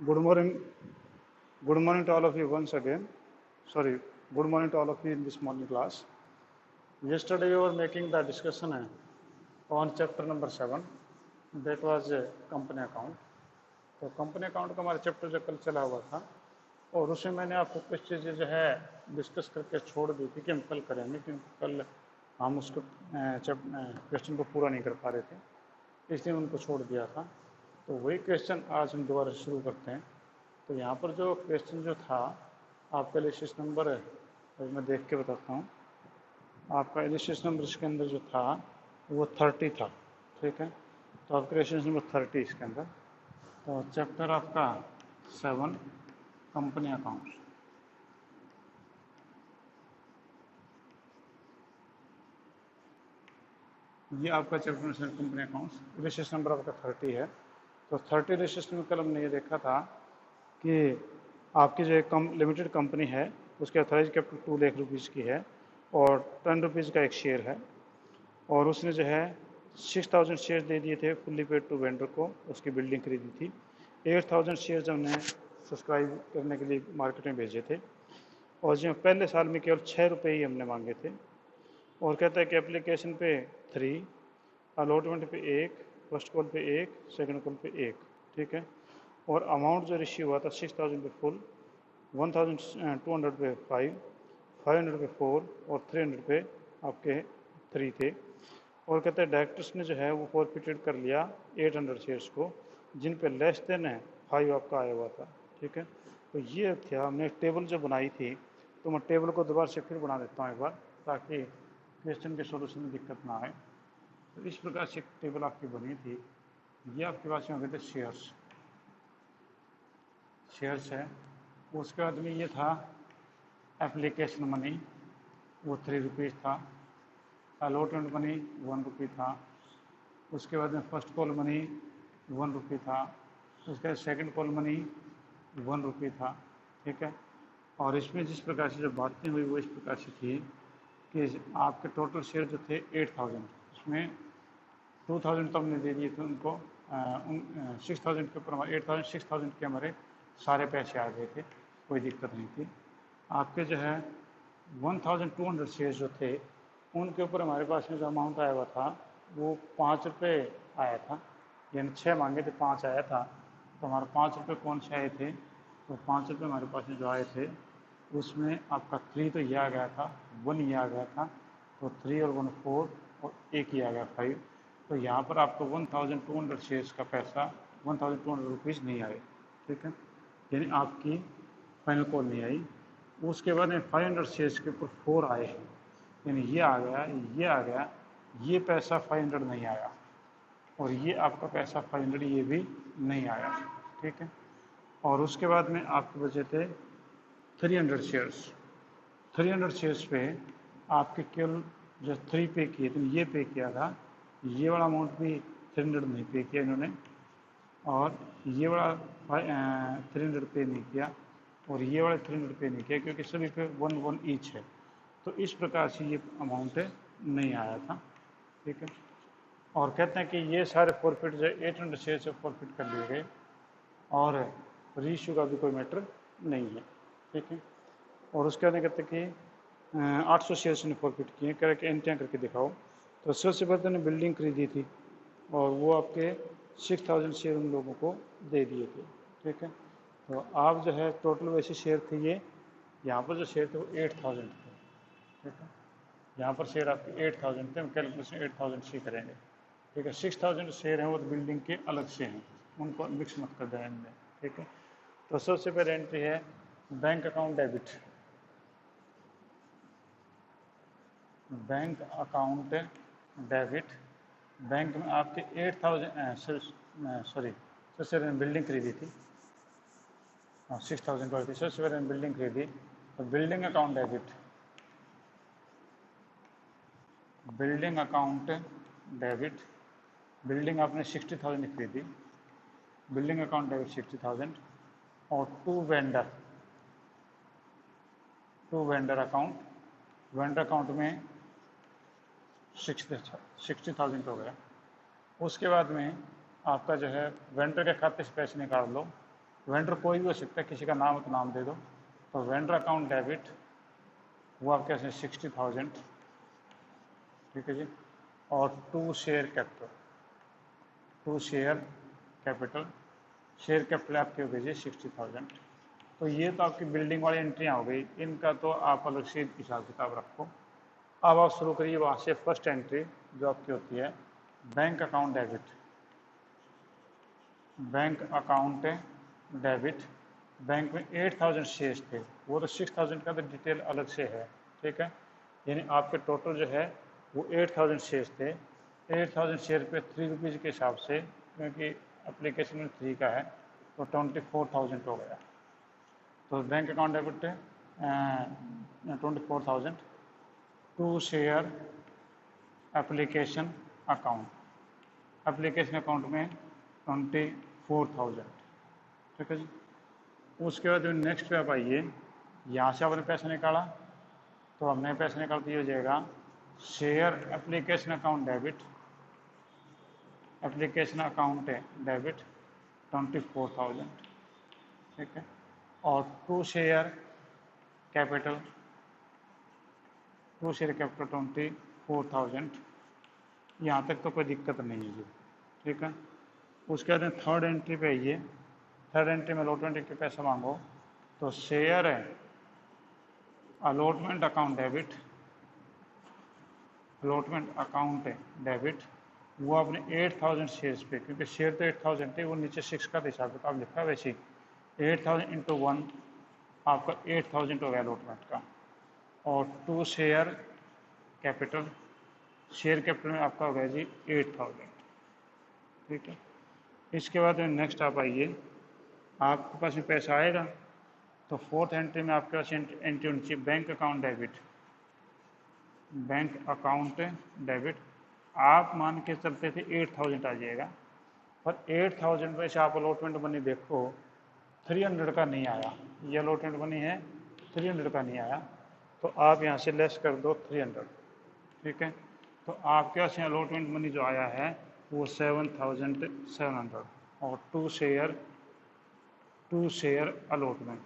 Good morning. Good morning to all of you once again. Sorry. Good morning to all of you in this morning class. Yesterday we were making the discussion on chapter number 7. That was company account. तो company account का हमारा chapter जो कल चला हुआ था और उसमें मैंने आपको कुछ चीज़ें जो है डिस्कस करके छोड़ दी थी कि हम कल करेंगे, क्योंकि कल हम उसको क्वेश्चन को पूरा नहीं कर पा रहे थे, इसलिए उनको छोड़ दिया था। तो वही क्वेश्चन आज हम दोबारा शुरू करते हैं। तो यहाँ पर जो क्वेश्चन जो था आपका एलिसिस नंबर है, मैं देख के बताता हूँ। आपका एलिसिस नंबर इसके अंदर जो था वो 30 था, ठीक है। तो आपका एलिसिस नंबर 30 इसके अंदर। तो चैप्टर आपका 7 कंपनी अकाउंट्स। ये आपका चैप्टर कंपनी अकाउंट्स, एलिसिस नंबर आपका 30 है। तो 30 एलिसिस में कल हमने ये देखा था कि आपकी जो एक लिमिटेड कंपनी है उसके अथॉराइज कैपिटल 2 लाख रुपीज़ की है और 10 रुपीज़ का एक शेयर है, और उसने जो है 6000 शेयर दे दिए थे फुल्ली पेड टू वेंडर को, उसकी बिल्डिंग खरीदी थी। 8000 शेयर हमने सब्सक्राइब करने के लिए मार्केट में भेजे थे, और जो पहले साल में केवल 6 रुपये ही हमने मांगे थे। और कहता है कि एप्लीकेशन पे 3, अलॉटमेंट पे 1, फर्स्ट कॉल पे 1, सेकंड कॉल पे 1, ठीक है। और अमाउंट जो रिसीव हुआ था 6000 पे फुल, 1200 पे 5, 500 पे 4 और 300 पे आपके 3 थे। और कहते हैं डायरेक्टर्स ने जो है वो फॉरफिटेड कर लिया 800 शेयर्स को, जिन पे लेस देन है 5 आपका आया हुआ था, ठीक है। तो ये था, हमने टेबल जो बनाई थी, तो मैं टेबल को दोबारा से फिर बना देता हूँ एक बार, ताकि क्वेश्चन के सोल्यूशन में दिक्कत ना आए। तो इस प्रकार से एक टेबल आपकी बनी थी। ये आपके पास में हो गए थे शेयर्स है। उसके बाद में ये था एप्लीकेशन मनी, वो 3 रुपीज़ था। अलॉटमेंट मनी 1 रुपी था। उसके बाद में फर्स्ट कॉल मनी 1 रुपी था। उसके बाद सेकंड कॉल मनी 1 रुपी था, ठीक है। और इसमें जिस प्रकार से जो बातें हुई वो इस प्रकार से थी कि आपके टोटल शेयर जो थे 8000, उसमें 2000 तो हमने दे दिए थे उनको, 6000 के ऊपर हमारे 8000 6000 के हमारे सारे पैसे आ गए थे, कोई दिक्कत नहीं थी। आपके जो है 1200 शेयर जो थे उनके ऊपर हमारे पास में जो अमाउंट आया हुआ था वो 5 रुपये आया था, यानी 6 मांगे थे 5 आया था। तो हमारे 5 रुपये कौन से आए थे? तो 5 रुपये हमारे पास में जो आए थे उसमें आपका 3 तो ये आ गया था, 1 ये आ गया था, तो 3 और 1 4 और 1 ही आ गया 5। तो यहाँ पर आपको 1200 शेयर्स का पैसा 1200 रुपीज़ नहीं आए, ठीक है, यानी आपकी फाइनल कॉल नहीं आई। उसके बाद में 500 शेयर्स के ऊपर 4 आए हैं, यानी ये आ गया, ये आ गया, ये पैसा 500 नहीं आया, और ये आपका पैसा 500 ये भी नहीं आया, ठीक है। और उसके बाद में आपके बचे थे 300 शेयर्स। 300 शेयर्स पे आपके केवल जो 3 पे किए थे, ये पे किया था, ये वाला अमाउंट भी 300 नहीं पे किया इन्होंने, और ये वाला 300 पे नहीं किया, और ये वाला 300 पे नहीं किया, क्योंकि सभी पे 1 ईच है। तो इस प्रकार से ये अमाउंट नहीं आया था, ठीक है। और कहते हैं कि ये सारे फॉरफिट जो 800 शेयर से फॉरफिट कर लिए गए, और रीइश्यू का भी कोई मैटर नहीं है, ठीक है। और उसके बाद कहते हैं कि 800 शेयर्स ने फॉरफिट किए, कह रहे कि एंट्रियाँ करके दिखाओ। तो सबसे पहले ने बिल्डिंग खरीदी थी और वो आपके 6000 शेयर उन लोगों को दे दिए थे, ठीक है। तो आप जो है टोटल वैसे शेयर थे ये, यहाँ पर जो शेयर थे वो 8000 थे, ठीक है। यहाँ पर शेयर आपके 8000 थे, हम कैलकुलेशन 8000 से करेंगे, ठीक है। 6000 शेयर हैं वो बिल्डिंग के अलग से हैं, उनको मिक्स मत कर देना इनमें, ठीक है। तो सबसे पहले एंट्री है bank account debit. Bank account debit, bank में आपके 8000 सॉरी सबसे पहले बिल्डिंग खरीदी थी, 6000 पर थी, सबसे पहले बिल्डिंग खरीदी। तो building account debit, building account debit, building आपने 60,000 खरीदी, बिल्डिंग अकाउंट डेबिट 60,000, और to vendor account, vendor account में 60,000 हो गया। उसके बाद में आपका जो है वेंडर के खाते से पैसे निकाल लो, वेंडर कोई भी हो सकता है, किसी का नाम तो नाम दे दो। तो वेंडर अकाउंट डेबिट वो आप कैसे 60,000, ठीक है जी। और to share capital, to share capital, share capital आपकी हो गई जी 60,000। तो ये तो आपकी बिल्डिंग वाली एंट्रियाँ हो गई, इनका तो आप अलग से हिसाब किताब रखो। अब आप शुरू करिए वहाँ से फर्स्ट एंट्री जो आपकी होती है bank account debit. Bank account debit, bank में 8,000 शेयर्स थे, वो तो 6,000 का तो डिटेल अलग से है, ठीक है। यानी आपके टोटल जो है वो 8,000 शेयर्स थे। 8,000 शेयर पे 3 रुपीज़ के हिसाब से, क्योंकि एप्लीकेशन में 3 का है, तो 24,000 हो गया। तो bank account debit 24,000 to share application account, application account में 24,000, ठीक है जी। उसके बाद नेक्स्ट पे आप आइए, यहाँ से आपने पैसा निकाला, तो हमने पैसा निकाल दिया हो जाएगा share application account debit, application account debit 24,000, ठीक है। और to share capital, to share capital 24,000, यहाँ तक तो कोई दिक्कत नहीं है जी, ठीक है। उसके बाद थर्ड एंट्री पे आइए, थर्ड एंट्री में अलॉटमेंट के पैसा मांगो, तो शेयर है allotment account debit, allotment account debit वो अपने 8,000 शेयर्स पे, क्योंकि शेयर तो 8,000 थे, वो नीचे 6 का हिसाब किताब लिखा है वैसे ही 8,000 इंटू 1 आपका 8,000 हो गया अलॉटमेंट का। और to share capital, share capital में आपका हो गया जी 8,000, ठीक है। इसके बाद नेक्स्ट आप आइए, आपके पास में पैसा आएगा तो फोर्थ एंट्री में आपके पास एंट्री होनी चाहिए bank account debit, bank account debit. आप मान के चलते थे 8,000 आ जाएगा, पर 8,000 में से आप अलॉटमेंट मनी देखो 300 का नहीं आया, ये अलॉटमेंट मनी है 300 का नहीं आया, तो आप यहाँ से लेस कर दो 300, ठीक है। तो आपके पास अलॉटमेंट मनी जो आया है वो 7,700 और टू शेयर अलॉटमेंट,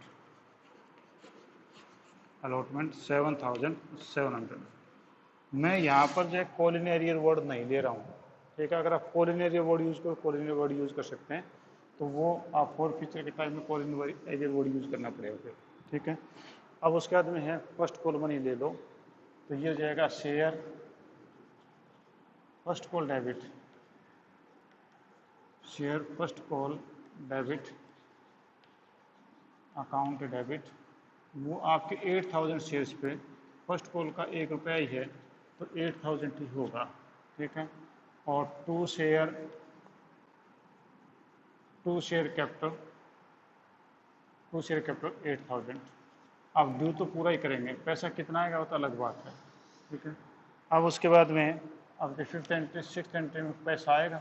अलॉटमेंट 7,700। मैं यहाँ पर जो है कॉलिनेरियर वर्ड नहीं ले रहा हूँ, ठीक है। अगर आप कॉलिनेरियर वर्ड यूज़ करो, कॉलिनेरियर वर्ड यूज़ कर सकते हैं, तो वो आप फोर फीचर के टाइम में कॉलिनेरियर वर्ड यूज़ करना पड़ेगा फिर, ठीक है। अब उसके बाद में है फर्स्ट कॉल मनी ले लो, तो ये हो जाएगा share first call debit, share first call debit account debit, वो आपके 8,000 शेयर्स पे फर्स्ट कॉल का 1 रुपया ही है, तो 8,000 ही होगा, ठीक है। और to share capital, to share capital 8,000। अब ड्यू तो पूरा ही करेंगे, पैसा कितना आएगा वो तो अलग बात है, ठीक है। अब उसके बाद में आपके फिफ्थ एंट्री सिक्स एंट्री में पैसा आएगा,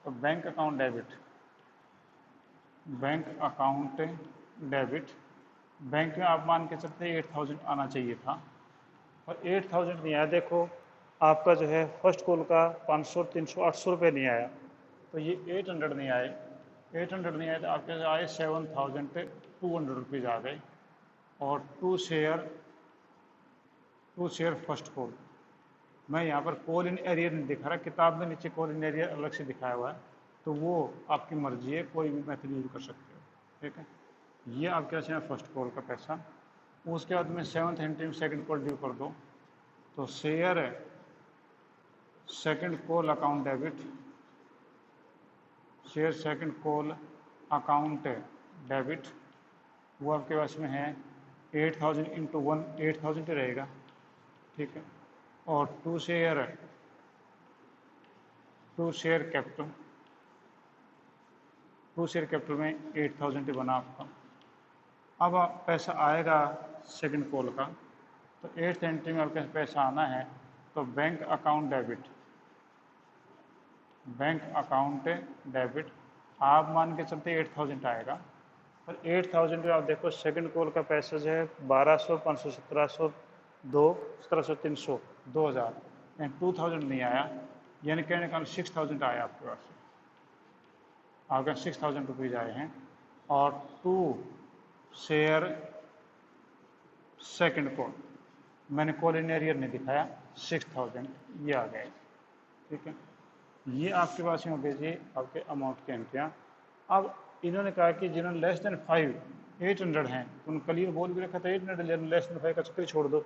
तो bank account debit, bank account debit, bank में आप मान के चलते 8,000 आना चाहिए था, और 8,000 नहीं आया। देखो आपका जो है फर्स्ट कॉल का 500, 300, 800 रुपये नहीं आया, तो ये 800 नहीं आए, 800 नहीं आए तो आपके आए 7,200 रुपीज़ आ गए। और टू शेयर फर्स्ट कॉल, मैं यहाँ पर कॉल इन एरियर नहीं दिखा रहा, किताब में नीचे कॉल इन एरियर अलग से दिखाया हुआ है, तो वो आपकी मर्जी है, कोई भी मेथड यूज कर सकते हो, ठीक है। ये आपके पास है फर्स्ट कॉल का पैसा। उसके बाद में सेवन्थ एंट्री में सेकंड कॉल ड्यू कर दो, तो शेयर है second call account debit, share second call account debit, वो आपके पास में है 8,000 इंटू 1 8,000 ही रहेगा, ठीक है। और to share capital, to share capital में 8,000 ही बना आपका। अब पैसा आएगा सेकंड कॉल का, तो एट्थ एंट्री में आपके पैसा आना है, तो bank account debit, bank account debit आप मान के चलते 8,000 आएगा, और 8,000 पे आप देखो सेकंड कॉल का पैसा जो है 1,200, 500, 1,700, 2, 1,700, 300, 2,000, यानी 2,000 नहीं आया, यानी कहने का 6,000 आया आपके पास, आपके 6,000 रुपीज़ आए हैं। और टू शेयर सेकंड कॉल, मैंने कॉल इन एरियर नहीं दिखाया, 6000 ये आ गया। ठीक है, ये आपके पास में हो गए जी आपके अमाउंट की एंट्रियाँ। अब इन्होंने कहा कि जिन्होंने लेस देन 5 800 हैं, तो उन्होंने क्लियर बोल भी रखा था 800, लेस देन 5 का चक्कर छोड़ दो,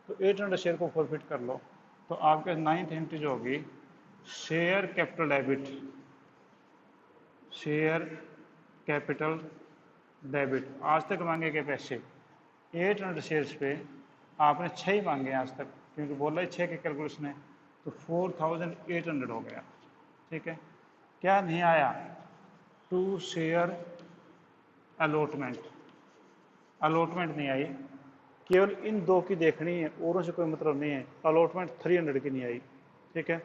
तो 800 शेयर को फॉरफिट कर लो। तो आपके 9th एंट्री जो होगी share capital debit, share capital debit, आज तक मांगे गए पैसे 800 शेयर्स पे आपने 6 ही मांगे आज तक, क्योंकि बोला ही 6 के कैलकुलेशन है, तो 4800 हो गया। ठीक है, क्या नहीं आया, टू शेयर अलॉटमेंट, अलॉटमेंट नहीं आई, केवल इन दो की देखनी है, औरों से कोई मतलब नहीं है। अलॉटमेंट 300 की नहीं आई। ठीक है,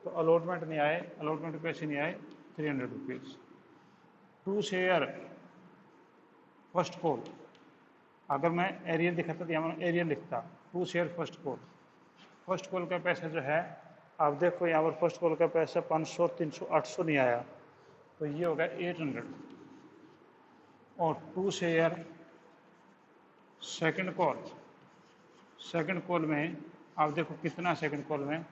तो अलॉटमेंट नहीं आए, अलॉटमेंट पैसे नहीं आए, 300 rupees. To share first call, अगर मैं एरियर दिखाता तो यहाँ मैं एरियर लिखता, to share first call, first call का पैसा जो है आप देखो यहाँ पर फर्स्ट कॉल का पैसा 500 300 800 नहीं आया, तो ये हो गया 800। और to share second call, second call में आप देखो कितना, सेकंड कॉल में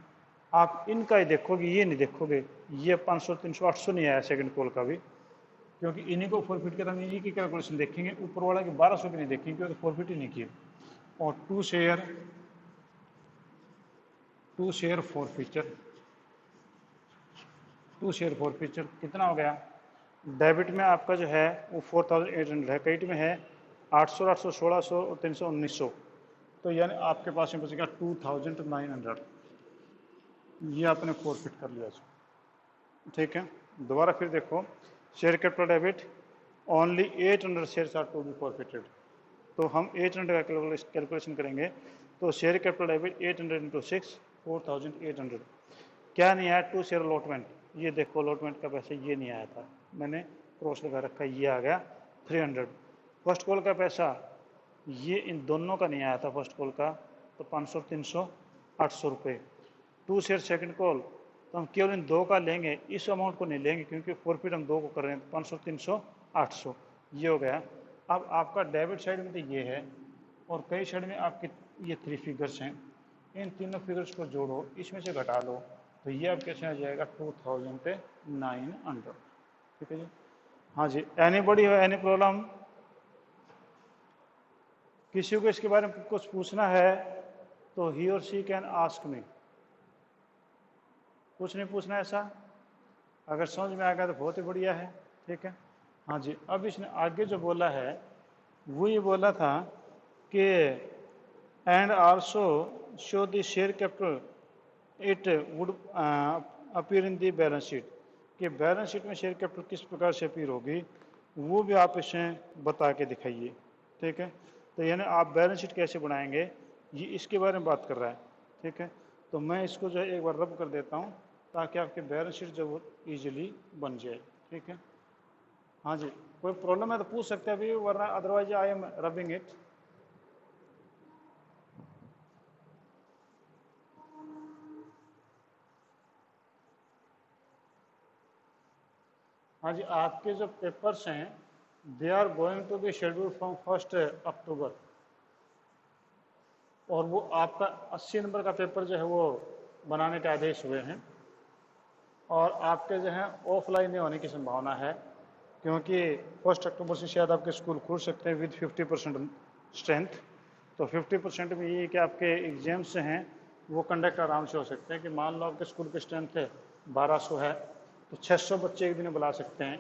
आप इनका ही देखोगे, ये नहीं देखोगे, ये 500 300 800 नहीं आया सेकंड कॉल का भी, क्योंकि इन्हीं को फॉरफिट के हम इन्हीं की कैलकुलेशन देखेंगे, ऊपर वाला की 1200 की नहीं देखेंगे क्योंकि फॉरफिट ही नहीं किए। और to share forfeiture, to share forfeiture कितना हो गया, डेबिट में आपका जो है वो 4800 है, क्रेडिट में है 800 800 1600 और 300 1900, तो यानी आपके पास में बचेगा 2900, ये आपने फॉरफिट कर लिया। ठीक है, दोबारा फिर देखो, share capital debit only 800 shares are to be forfeited, तो हम 800 का कैलकुलेशन करेंगे, तो शेयर कैपिटल डेबिट 800 इंटू 6 4800। क्या नहीं आया, टू शेयर अलॉटमेंट, ये देखो अलॉटमेंट का पैसा ये नहीं आया था, मैंने क्रॉस लगा रखा, ये आ गया 300। फर्स्ट कॉल का पैसा ये इन दोनों का नहीं आया था, फर्स्ट कॉल का तो 500 300 800 रुपये। टू शेयर सेकंड कॉल, तो हम केवल इन दो का लेंगे, इस अमाउंट को नहीं लेंगे क्योंकि फॉरफिट हम दो को कर रहे हैं, 500 300 800 ये हो गया। अब आपका डेबिट साइड में तो ये है, और कई साइड में आपके ये 3 फिगर्स हैं, इन तीनों फिगर्स को जोड़ो, इसमें से घटा लो, तो ये अब कैसे आ जाएगा 2900। ठीक है जी, हाँ जी, एनीबॉडी हो एनी प्रॉब्लम, किसी को इसके बारे में कुछ पूछना है तो ही और शी कैन आस्क मी, कुछ नहीं पूछना ऐसा, अगर समझ में आ गया तो बहुत ही बढ़िया है। ठीक है, हाँ जी, अब इसने आगे जो बोला है वो ये बोला था कि and also show the share capital it would appear in the balance sheet, कि बैलेंस शीट में शेयर कैपिटल किस प्रकार से अपीयर होगी वो भी आप इसे बता के दिखाइए। ठीक है, तो यानी आप बैलेंस शीट कैसे बनाएंगे ये इसके बारे में बात कर रहा है। ठीक है, तो मैं इसको जो है एक बार रब कर देता हूँ ताकि आपकी बैलेंस शीट जो वो ईजिली बन जाए। ठीक है, हाँ जी, कोई प्रॉब्लम है तो पूछ सकते हैं अभी, वरना otherwise I am rubbing it. हाँ जी, आपके जो पेपर्स हैं they are going to be schedule from 1 October, और वो आपका 80 नंबर का पेपर जो है वो बनाने के आदेश हुए हैं, और आपके जो है ऑफलाइन नहीं होने की संभावना है, क्योंकि 1 अक्टूबर से शायद आपके स्कूल खुल सकते हैं विद 50% स्ट्रेंथ, तो 50% में ये कि आपके एग्जाम्स हैं वो कंडक्ट आराम से हो सकते हैं, कि मान लो आपके स्कूल की स्ट्रेंथ है 1200 है, तो 600 बच्चे एक दिन में बुला सकते हैं,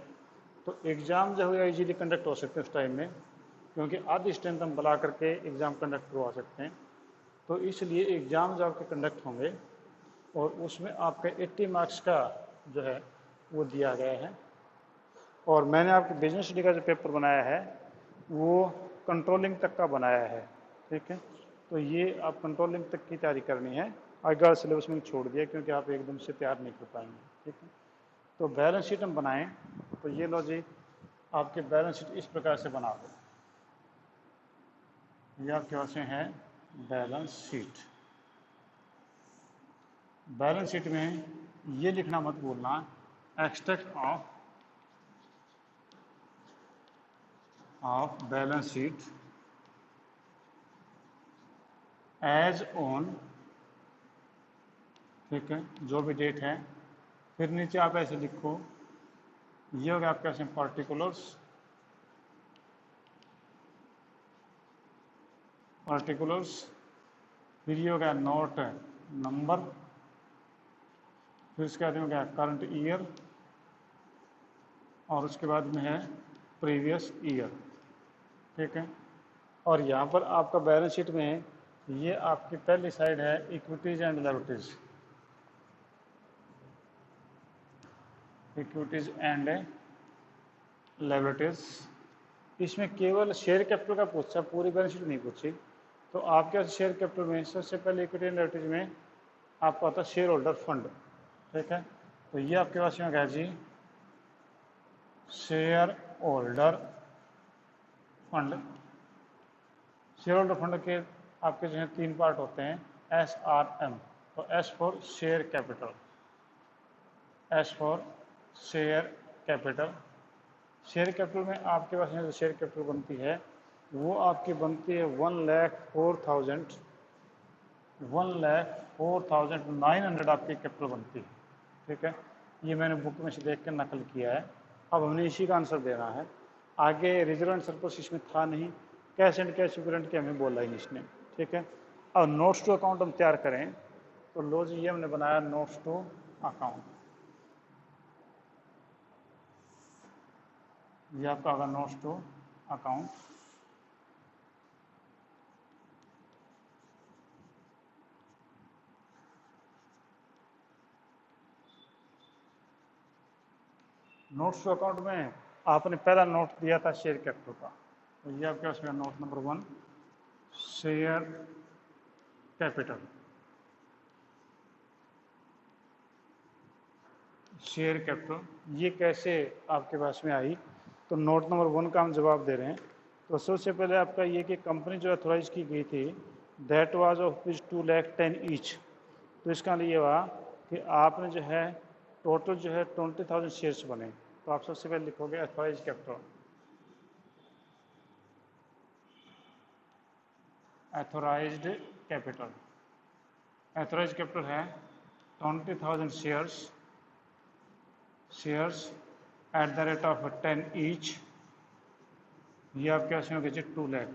तो एग्ज़ाम जो है ईजीली कंडक्ट हो सकते हैं उस टाइम में, क्योंकि आधी स्ट्रेंथ हम बुला करके एग्ज़ाम कंडक्ट करवा सकते हैं। तो इसलिए एग्ज़ाम जो आपके कंडक्ट होंगे और उसमें आपके 80 मार्क्स का जो है वो दिया गया है, और मैंने आपके बिजनेस स्टडी का जो पेपर बनाया है वो कंट्रोलिंग तक का बनाया है। ठीक है, तो ये आप कंट्रोलिंग तक की तैयारी करनी है, आगे सिलेबस में छोड़ दिया क्योंकि आप एकदम से तैयार नहीं कर पाएंगे। ठीक है, तो बैलेंस शीट हम बनाएं, तो ये लो जी आपके बैलेंस शीट इस प्रकार से बना दो, ये आपके पास में है बैलेंस शीट। बैलेंस शीट में ये लिखना मत भूलना, extract of of balance sheet as on, ठीक है, जो भी डेट है। फिर नीचे आप ऐसे लिखो, ये हो गया आपके पास पार्टिकुलर्स, फिर ये हो गया नोट नंबर, फिर उसके बाद में हो गया करंट ईयर, और उसके बाद में है प्रीवियस ईयर, ठीक है। और यहाँ पर आपका बैलेंस शीट में ये आपकी पहली साइड है equities and liabilities, equities and liabilities. इसमें केवल शेयर कैपिटल का पूछा, पूरी बैलेंस शीट नहीं पूछी। तो आपके शेयर कैपिटल में सबसे पहले इक्विटी एंड लायबिलिटीज में आपका होता है शेयर होल्डर फंड, ठीक है। तो ये आपके पास में क्या जी, share holder fund. Share holder fund के आपके जो है 3 पार्ट होते हैं, SRM। तो S for share capital, S for share capital. Share capital में आपके पास में जो शेयर कैपिटल बनती है वो आपकी बनती है 1,04,900 आपकी कैपिटल बनती है, ठीक है। ये मैंने बुक में से देख कर नकल किया है। अब हमने इसी का आंसर देना है। आगे रिजर्व एंड सरप्लस इसमें था नहीं, कैश एंड कैश इक्विवेलेंट के हमें बोला ही इसने, ठीक है। अब नोट्स टू अकाउंट हम तैयार करें, तो लो जी ये हमने बनाया नोट्स टू अकाउंट। ये आपका होगा notes to account. Notes to account में आपने पहला नोट दिया था शेयर कैपिटल का, तो ये आपके पास में note number 1 share capital. Share capital ये कैसे आपके पास में आई, तो नोट नंबर 1 का हम जवाब दे रहे हैं। तो सबसे पहले आपका ये कि कंपनी जो अथोराइज की गई थी that was of rupees 2,10,000 each. तो इसका लिए हुआ कि आपने जो है टोटल जो है 20,000 शेयर्स बने। तो आप सबसे पहले लिखोगे authorise capital, authorised capital. Authorise capital है 20,000 shares at the rate of 10 each. ये आपके पास में हो गया 2 लाख।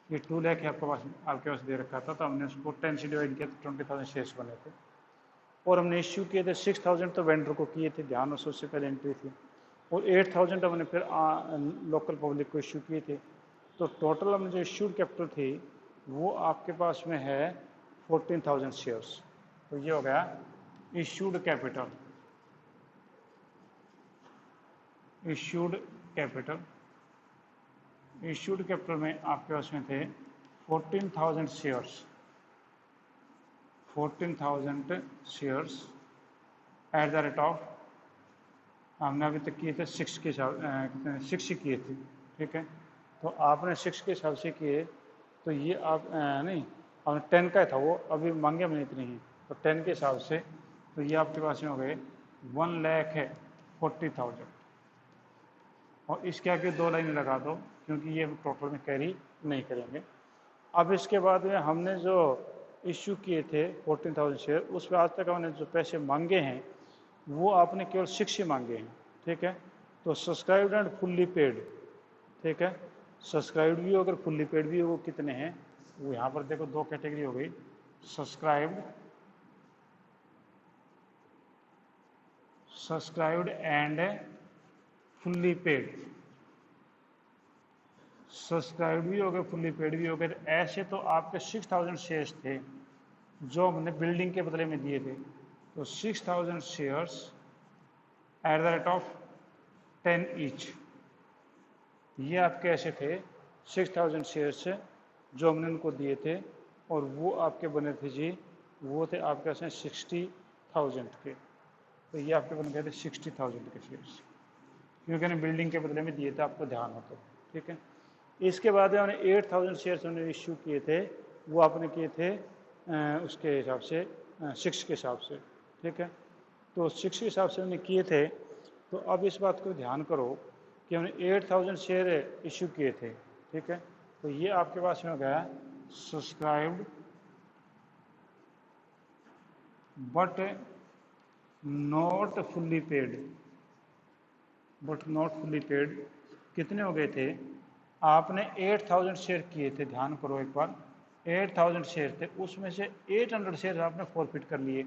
ये 2 लाख है आपके पास दे रखा था, तो हमने उसको 10 से डिवाइड किया तो 20,000 शेयर्स बने थे। और हमने इश्यू किए थे 6,000 तो वेंडर को किए थे, ध्यान उससे उससे पहले एंट्री थी। और 8,000 हमने फिर लोकल पब्लिक को इश्यू किए थे। तो टोटल हमने जो इश्यूड कैपिटल थी वो आपके पास में है 14,000 शेयर्स। तो ये हो गया issued capital, issued capital. Issued capital में आपके पास में थे 14,000 shares, 14,000 shares at the rate of, हमने अभी तक किए थे 6 के हिसाब 6 किए थे, ठीक है। तो आपने 6 के हिसाब से किए, तो ये आप नहीं, आपने 10 का था वो, अभी मांगे हमने इतनी ही, तो 10 के हिसाब से तो ये आपके पास में हो गए 1,40,000। और इसके आगे 2 लाइन लगा दो क्योंकि ये टोटल में कैरी नहीं करेंगे। अब इसके बाद में हमने जो इश्यू किए थे 14,000 शेयर, उस पर आज तक हमने जो पैसे मांगे हैं वो आपने केवल 6 ही मांगे हैं, ठीक है। तो सब्सक्राइब्ड एंड फुल्ली पेड, ठीक है। सब्सक्राइब्ड भी हो अगर फुल्ली पेड भी हो, वो कितने हैं वो यहाँ पर देखो 2 कैटेगरी हो गई, subscribed and fully paid. Subscribe भी हो गए, फुल्ली पेड भी हो गए। ऐसे तो आपके 6,000 शेयर्स थे जो हमने बिल्डिंग के बदले में दिए थे। तो 6,000 shares at the rate of 10 each, ये आपके ऐसे थे 6,000 शेयर्स जो हमने उनको दिए थे, और वो आपके बने थे जी, वो थे आपके पास 60,000 के। तो ये आपके बन गए थे 60,000 के शेयर्स, क्योंकि हमने बिल्डिंग के बदले में दिए थे, आपको ध्यान हो तो, ठीक है। इसके बाद हमने 8,000 शेयर्स हमने इश्यू किए थे, वो आपने किए थे उसके हिसाब से 6 के हिसाब से, ठीक है। तो 6 के हिसाब से हमने किए थे। तो अब इस बात को ध्यान करो कि हमने 8000 शेयर इशू किए थे, ठीक है। तो ये आपके पास में हो गया subscribed but not fully paid, but not fully paid कितने हो गए थे? आपने 8000 शेयर किए थे, ध्यान करो एक बार, 8000 शेयर थे, उसमें से 800 शेयर आपने फॉरफिट कर लिए।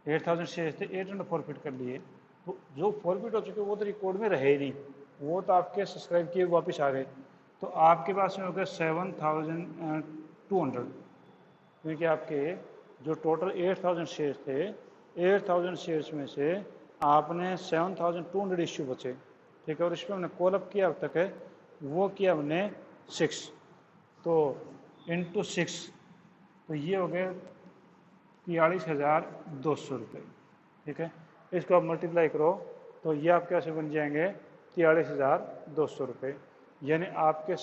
8000 शेयर थे, 800 फॉरफिट कर लिए। तो जो फॉरफिट हो चुके वो तो रिकॉर्ड में रहे ही नहीं, वो तो आपके सब्सक्राइब किए वापस आ गए। तो आपके पास में हो गया 7200, क्योंकि आपके जो टोटल 8000 शेयर थे, 8000 शेयर्स में से आपने 7200 इश्यू बचे, ठीक है। और इसमें हमने कॉल अप किया अब तक है, वो किया हमने 6, तो इंटू 6, तो ये हो गए 43,200 रुपये, ठीक है। इसको आप मल्टीप्लाई करो तो ये आपके कैसे बन जाएंगे 43,200 रुपये, यानी आपके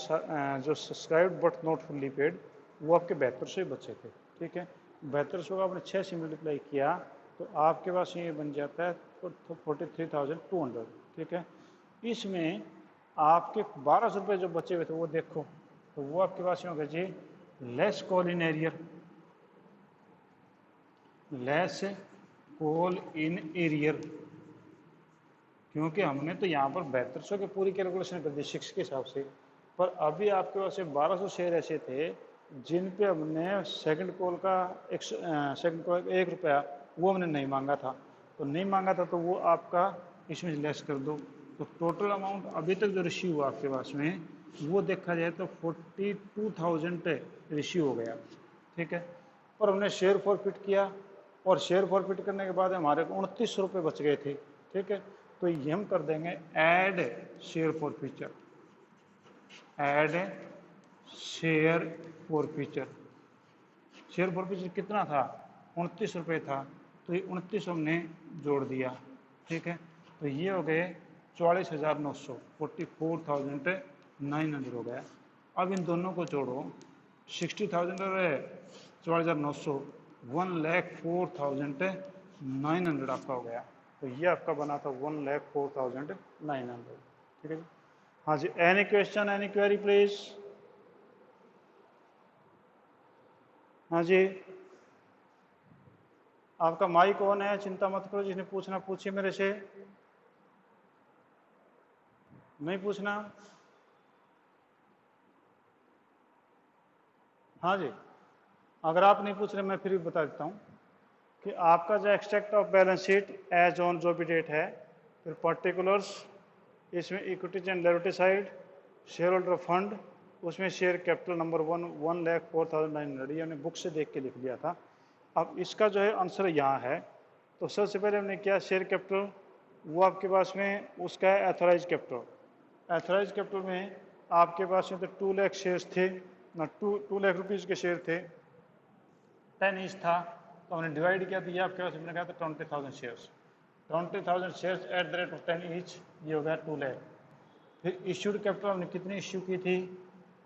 जो subscribe but not fully paid वो आपके 7200 बचे थे, ठीक है। 7200 को आपने 6 से मल्टीप्लाई किया तो आपके पास ये बन जाता है 43,200, ठीक है। इसमें आपके 1200 रुपये जो बचे हुए थे वो देखो, तो वो आपके पास में होगा जी less call in arrear, less call in arrear, क्योंकि हमने तो यहाँ पर 7200 की पूरी कैलकुलेशन कर दी 6 के हिसाब से, पर अभी आपके पास 1200 शेयर ऐसे थे जिन पे हमने सेकंड कॉल का सेकंड कॉल 1 रुपया वो हमने नहीं मांगा था, तो नहीं मांगा था तो वो आपका इसमें लेस कर दो, तो टोटल अमाउंट अभी तक जो रिसीव हुआ आपके पास में वो देखा जाए तो 42,000 रिसीव हो गया, ठीक है। और हमने शेयर फॉरफिट किया, और शेयर फॉरफिट करने के बाद हमारे को 2900 रुपये बच गए थे, ठीक है। तो ये हम कर देंगे add share forfeiture, add share forfeiture. Share forfeiture कितना था? 29 रुपये था, तो ये 29 हमने जोड़ दिया, ठीक है। तो ये हो गए 44,900, 44,900 हो गया। अब इन दोनों को जोड़ो, 60,000 और 44,900, 1,04,900 आपका हो गया। तो ये आपका बना था 1,04,900, ठीक है। हाँ जी, any question, any query please? हाँ जी, आपका माइक ऑन है, चिंता मत करो, जिसने पूछना पूछिए मेरे से। नहीं पूछना? हाँ जी, अगर आप नहीं पूछ रहे मैं फिर भी बता देता हूँ कि आपका जो extract of balance sheet as on जो भी डेट है, फिर पर्टिकुलर्स, इसमें equities and liability side, share holder fund, उसमें शेयर कैपिटल नंबर 1,04,900, ये हमने बुक से देख के लिख लिया था। अब इसका जो है आंसर यहाँ है। तो सबसे पहले हमने किया शेयर कैपिटल, वो आपके पास में उसका है एथोराइज कैपिटल। एथोराइज कैपिटल में आपके पास में तो 2 लाख शेयर्स थे ना, 2 लाख रुपीज़ के शेयर थे, 10 ईच था, तो हमने डिवाइड किया तो ये आपके पास मैंने कहा था 20,000 shares, 20,000 shares at the rate of 10 each, ये हो गया 2 लाख। फिर इश्यूड कैपिटल हमने कितनी इश्यू की थी?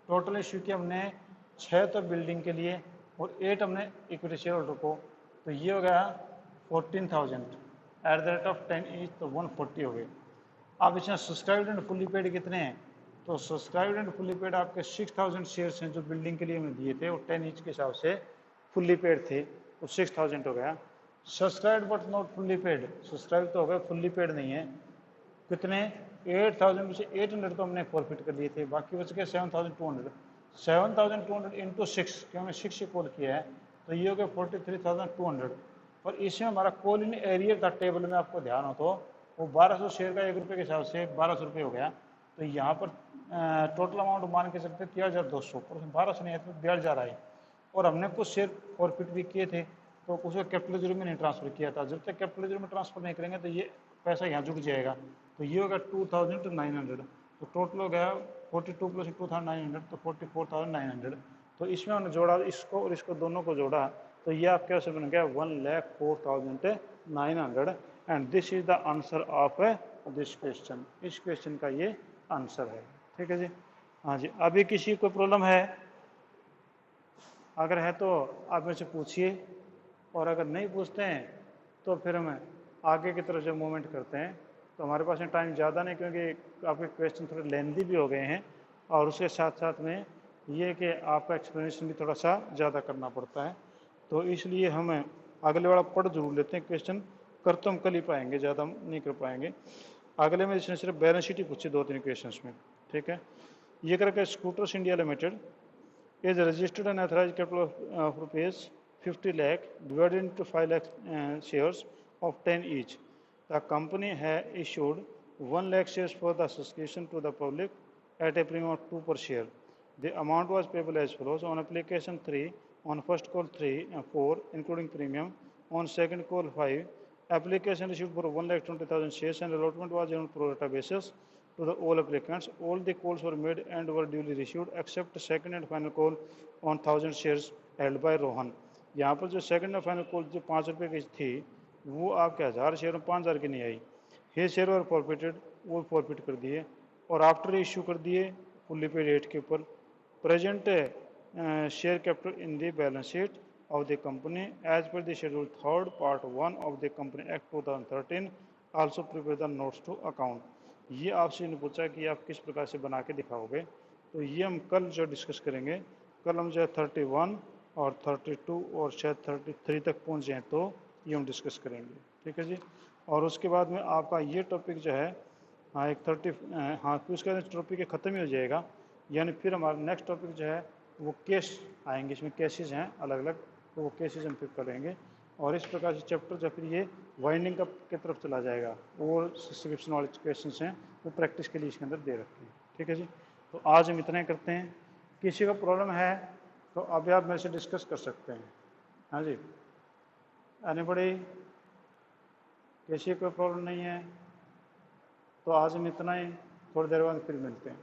टोटल इश्यू की हमने 6 तो बिल्डिंग के लिए और 8 हमने इक्विटी शेयर होल्डर को, तो ये हो गया 14,000 eight the rate of 10 each, तो 140 हो गए। अब इसमें सब्सक्राइब्ड एंड फुली पेड कितने हैं? तो सब्सक्राइब्ड एंड फुली पेड आपके 6,000 शेयर्स हैं जो बिल्डिंग के लिए हमने दिए थे, और 10 ईच के हिसाब से फुल्ली पेड थे, तो 6,000 हो गया। Subscribe but not fully paid, subscribe तो हो गया, फुल्ली पेड नहीं है, कितने? 8,000 में से 800 तो हमने फॉरफिट कर लिए थे, बाकी बच गए 7,200। 7,200 इंटू 6, क्योंकि हमने 6 से कॉल किया है, तो ये हो गया 43,200। और इसमें हमारा कॉल इन एरियर था टेबल में, आपको ध्यान हो तो वो 1200 शेयर का 1 रुपये के हिसाब से 1200 रुपये हो गया। तो यहाँ पर टोटल अमाउंट मान के चलते 13,200, और उसमें 1200 नहीं है तो 13,000 आई। और हमने कुछ शेयर फॉरफिट भी किए थे, तो उसको कैपिटल रिजर्व में नहीं ट्रांसफर किया था। जब तक कैपिटल रिजर्व में ट्रांसफर नहीं करेंगे तो ये पैसा यहाँ जुड़ जाएगा। तो ये होगा 2,900, तो टोटल हो गया 42 प्लस 2,900, तो 44,900। तो इसमें हमने जोड़ा इसको और इसको, दोनों को जोड़ा, तो ये आपके पास बन गया 1,04,900, and this is the answer of this question. इस क्वेश्चन का ये आंसर है, ठीक है जी। हाँ जी, अभी किसी को प्रॉब्लम है? अगर है तो आप मेरे से पूछिए, और अगर नहीं पूछते हैं तो फिर हम आगे की तरफ से मूवमेंट करते हैं। तो हमारे पास में टाइम ज़्यादा नहीं, क्योंकि आपके क्वेश्चन थोड़े लेंदी भी हो गए हैं, और उसके साथ साथ में ये कि आपका एक्सप्लेनेशन भी थोड़ा सा ज़्यादा करना पड़ता है। तो इसलिए हम अगले वाला पढ़ जरूर लेते हैं, क्वेश्चन कर तो हम कल ही पाएंगे, ज़्यादा नहीं कर पाएंगे। अगले में इसने सिर्फ बैलेंस शीट ही पूछी 2-3 क्वेश्चन में, ठीक है। ये करके scooters India limited is registered and authorized capital of rupees 50 lakh divided into 5 lakh shares of 10 each. The company has issued 1 lakh shares for the association to the public at a premium of 2 per share. The amount was payable as follows: on application 3, on first call 3 and 4 including premium, on second call 5. Application issued for 1,20,000 shares and allotment was on pro rata basis to the all applicants. All the calls were made and were duly issued except second and final call on 1,000 shares held by Rohan. यहाँ पर जो second और final call जो 5 रुपये की थी, वो आपके 1000 शेयर में 5000 की नहीं आई। हे शेयर और फॉरफिटेड, वो फॉरफिट कर दिए और आफ्टर इशू कर दिए फुल्ली पेड रेट के ऊपर। Present share capital in the balance sheet of the company as per the schedule 3rd part 1 of the company act 2013, also prepare the notes to account. ये आपसे इन्होंने पूछा कि आप किस प्रकार से बना के दिखाओगे, तो ये हम कल जो डिस्कस करेंगे। कल हम जो है 31 और 32 और शायद 33 तक पहुंच जाएँ तो ये हम डिस्कस करेंगे, ठीक है जी। और उसके बाद में आपका ये टॉपिक जो है, हाँ एक 30, हाँ फिर उसके बाद टॉपिक ख़त्म ही हो जाएगा, यानी फिर हमारा नेक्स्ट टॉपिक जो है वो केस आएंगे, इसमें केसेस हैं अलग अलग, तो वो केसेस हम फिर करेंगे। और इस प्रकार से चैप्टर जो फिर ये वाइंडिंग अप की तरफ चला जाएगा। और सब्सक्रिप्शन वाले क्वेश्चन हैं वो प्रैक्टिस के लिए इसके अंदर दे रखे हैं, ठीक है जी। तो आज हम इतना ही करते हैं। किसी का प्रॉब्लम है तो अभी आप मेरे से डिस्कस कर सकते हैं। हाँ जी, एनीबॉडी? किसी को प्रॉब्लम नहीं है तो आज हम इतना ही, थोड़ी देर बाद फिर मिलते हैं।